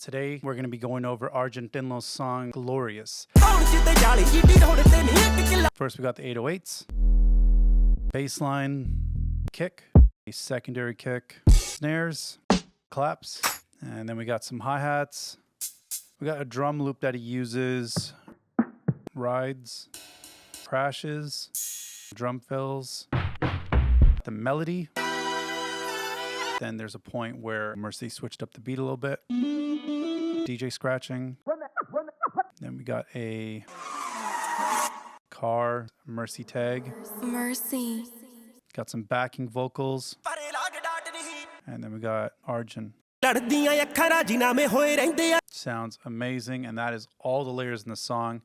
Today, we're going to be going over Arjan Dhillon's song, Glorious. First, we got the 808s, bass line, kick, a secondary kick, snares, claps, and then we got some hi-hats. We got a drum loop that he uses, rides, crashes, drum fills, the melody. Then there's a point where Mxrci switched up the beat a little bit. DJ scratching. Then we got a car Mxrci tag. Mxrci. Got some backing vocals. And then we got Arjan. Sounds amazing, and that is all the layers in the song.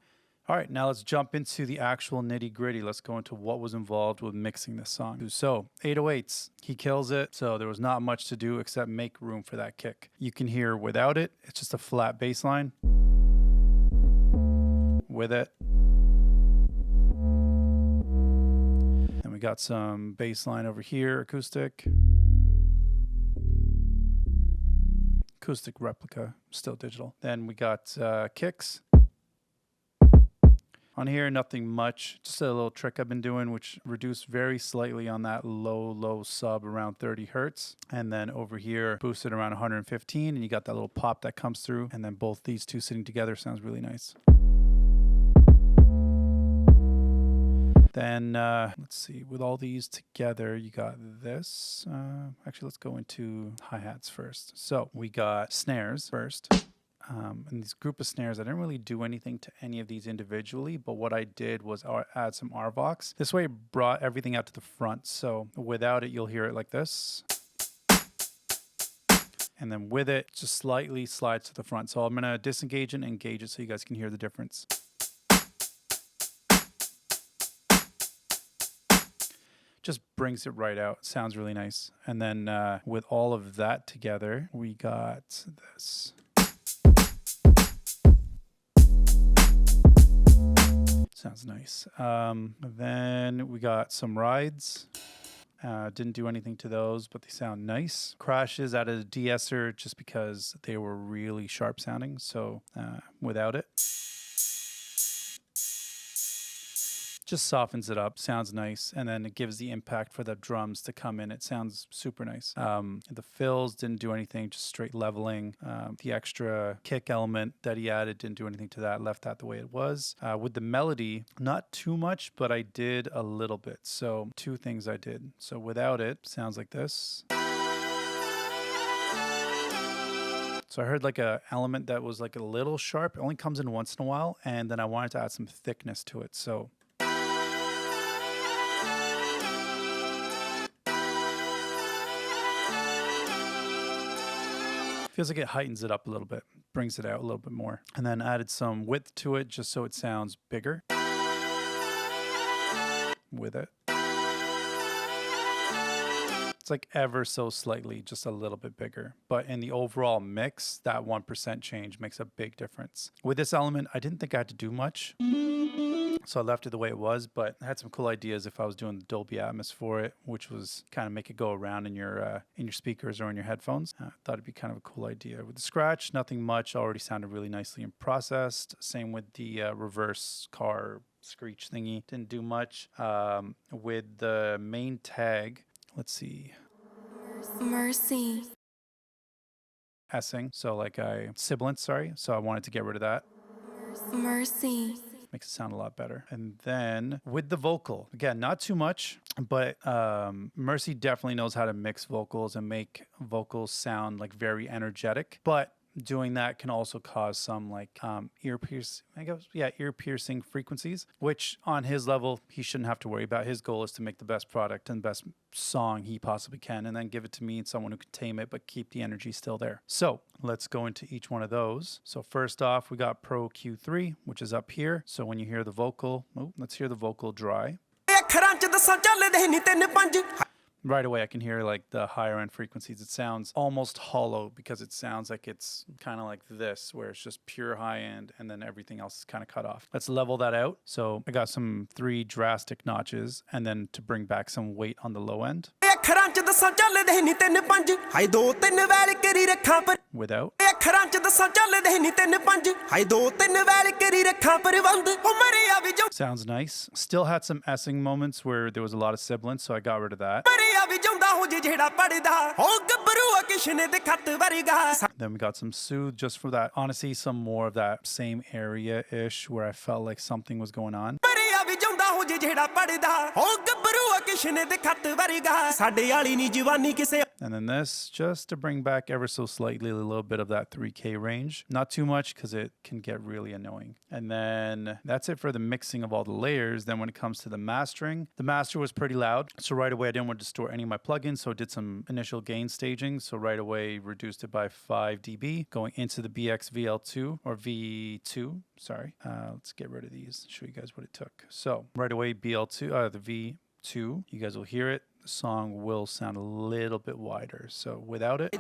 All right, now let's jump into the actual nitty-gritty. Let's go into what was involved with mixing this song. So, 808s, he kills it. So there was not much to do except make room for that kick. You can hear without it, it's just a flat bass line. With it. And we got some bass line over here, acoustic. Acoustic replica, still digital. Then we got kicks. On here, nothing much, just a little trick I've been doing, which reduced very slightly on that low sub around 30 hertz. And then over here, boosted around 115, and you got that little pop that comes through. And then both these two sitting together sounds really nice. Then, let's see, with all these together, you got this. Actually, let's go into hi-hats first. So we got snares first. And these group of snares, I didn't really do anything to any of these individually, but what I did was add some RVox. This way it brought everything out to the front. So without it, you'll hear it like this. And then with it, just slightly slides to the front. So I'm going to disengage and engage it so you guys can hear the difference. Just brings it right out. Sounds really nice. And then with all of that together, we got this. Sounds nice. Then we got some rides. Didn't do anything to those, but they sound nice. Crashes out of a de-esser just because they were really sharp sounding. So without it, just softens it up, sounds nice, and then it gives the impact for the drums to come in. It sounds super nice. The fills didn't do anything, just straight leveling. The extra kick element that he added didn't do anything to that, left that the way it was. With the melody, not too much, but I did a little bit. So two things I did. So without it, sounds like this. So I heard like a element that was like a little sharp. It only comes in once in a while, and then I wanted to add some thickness to it. So feels like it heightens it up a little bit, brings it out a little bit more. And then added some width to it just so it sounds bigger with it. It's like ever so slightly, just a little bit bigger. But in the overall mix, that 1% change makes a big difference. With this element, I didn't think I had to do much. So I left it the way it was, but I had some cool ideas if I was doing the Dolby Atmos for it, which was kind of make it go around in your speakers or in your headphones. I thought it'd be kind of a cool idea. With the scratch, nothing much, already sounded really nicely and processed. Same with the reverse car screech thingy, didn't do much. With the main tag, let's see. Mxrci. Essing, so like sibilance, sorry. So I wanted to get rid of that. Mxrci. Makes it sound a lot better. And then with the vocal, again, not too much, but Mxrci definitely knows how to mix vocals and make vocals sound like very energetic. But doing that can also cause some like ear piercing frequencies, which on his level, he shouldn't have to worry about. His goal is to make the best product and best song he possibly can, and then give it to me and someone who can tame it, but keep the energy still there. So let's go into each one of those. So first off, we got Pro Q3, which is up here. So when you hear the vocal, let's hear the vocal dry. Right away, I can hear like the higher end frequencies. It sounds almost hollow because it sounds like it's kind of like this, where it's just pure high end and then everything else is kind of cut off. Let's level that out. So I got some 3 drastic notches, and then to bring back some weight on the low end. without. Sounds nice. Still had some essing moments where there was a lot of sibilance, so I got rid of that. Then we got some soothe just for that. Honestly, some more of that same area-ish where I felt like something was going on. And then this, just to bring back ever so slightly a little bit of that 3K range. Not too much because it can get really annoying. And then that's it for the mixing of all the layers. Then when it comes to the mastering, the master was pretty loud. So right away, I didn't want to distort any of my plugins. So I did some initial gain staging. So right away, reduced it by 5 dB, going into the BX VL2 or V2. Sorry. Let's get rid of these, show you guys what it took. So right away, BL2, the V2, you guys will hear it. The song will sound a little bit wider. So without it.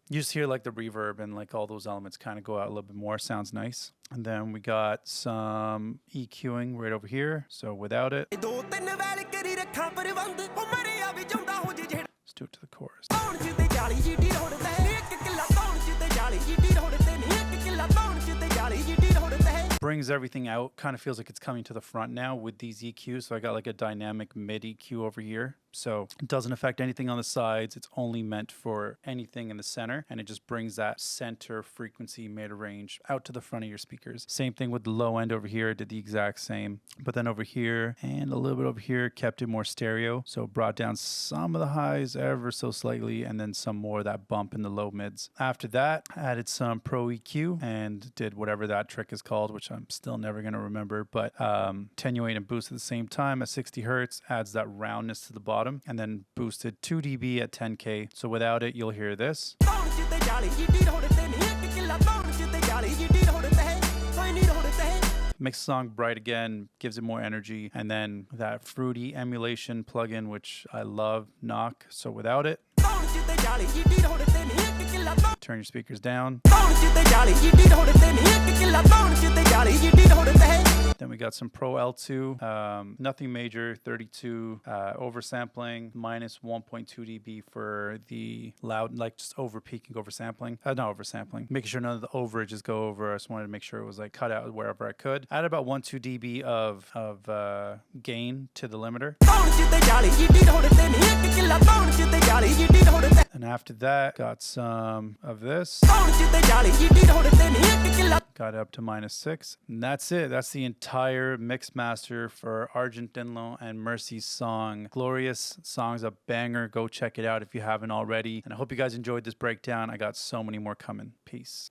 You just hear like the reverb and like all those elements kind of go out a little bit more. Sounds nice. And then we got some EQing right over here. So without it. Let's do it to the chorus. Brings everything out. Kind of feels like it's coming to the front now with these EQs. So I got like a dynamic mid EQ over here. So it doesn't affect anything on the sides. It's only meant for anything in the center. And it just brings that center frequency mid range out to the front of your speakers. Same thing with the low end over here. Did the exact same. But then over here and a little bit over here, kept it more stereo. So brought down some of the highs ever so slightly. And then some more of that bump in the low mids. After that, added some Pro EQ and did whatever that trick is called, which I'm still never going to remember. But attenuate and boost at the same time at 60 hertz adds that roundness to the bottom. And then boosted 2 dB at 10K. So without it, you'll hear this. Makes the song bright again, gives it more energy. And then that fruity emulation plugin, which I love, knock. So without it. Turn your speakers down. Then we got some Pro L2, nothing major, 32 oversampling, minus 1.2 dB for the loud, like just over peaking, oversampling. Not oversampling, making sure none of the overages go over. I just wanted to make sure it was like cut out wherever I could. Add about 1-2 dB of gain to the limiter. And after that, got some of this. Got up to -6. And that's it. That's the entire mix master for Arjan Dhillon and Mxrci's song. Glorious song's a banger. Go check it out if you haven't already. And I hope you guys enjoyed this breakdown. I got so many more coming. Peace.